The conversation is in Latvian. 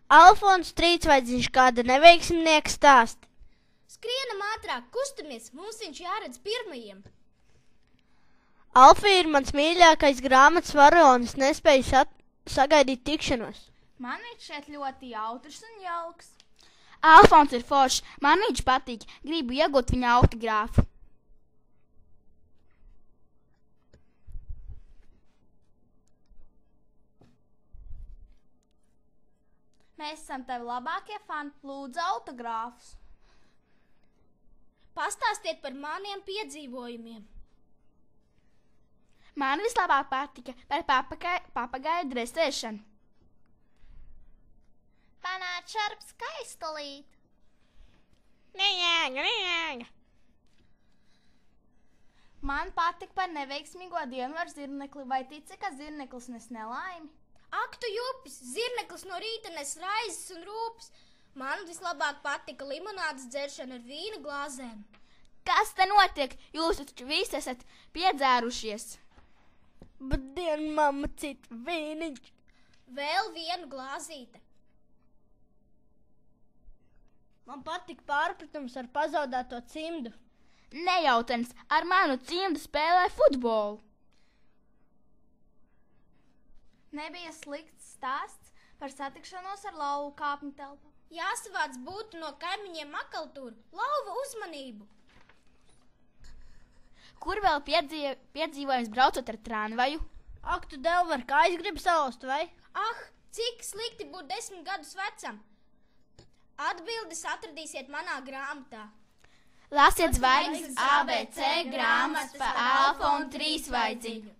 Alfons Trīsvaidziņš kāda neveiksmnieka stāsti. Skrienam ātrāk, kustamies, mums viņš jāredz pirmajiem. Alfī ir mans mīļākais grāmatas varonis, nespēju sagaidīt tikšanos. Man viņš šeit ļoti jautrs un jauks. Alfons ir foršs, man viņš patīk, gribu iegūt viņa autogrāfu. Mēs esam tevi labākie fani, lūdzu autogrāfus. Pastāstiet par maniem piedzīvojumiem. Man vislabāk patika par papagaidu dresēšanu. Panāc šarp skaistulīt. Man patika par neveiksmīgo dienu ar zirnekli, vai tici, ka zirneklis nes nelaimi? Ak, tu jupis, zirneklis no rīta nes raizes un rūpes. Man vislabāk patika limonādes dzeršana ar vīna glāzēm. Kas te notiek? Jūs taču visi esat piedzērušies. Bet dien, mamma, cita vīniņš. Vēl vienu glāzīte. Man patika pārpratums ar pazaudēto cimdu. Nejautens, ar manu cimdu spēlē futbolu. Nebija slikts stāsts par satikšanos ar lauvu kāpņu telpā. Jāsavāc būtu no kaimiņiem makaltūru. Lauva uzmanību! Kur vēl piedzīvojums braucot ar tramvaju? Ak, tu Delvar, kā aizgribi salauzt, vai? Ah, cik slikti būt 10 gadus vecam! Atbildes atradīsiet manā grāmatā. Lasiet zvaigznes ABC grāmatas par Alfonu Trīsvaidziņu.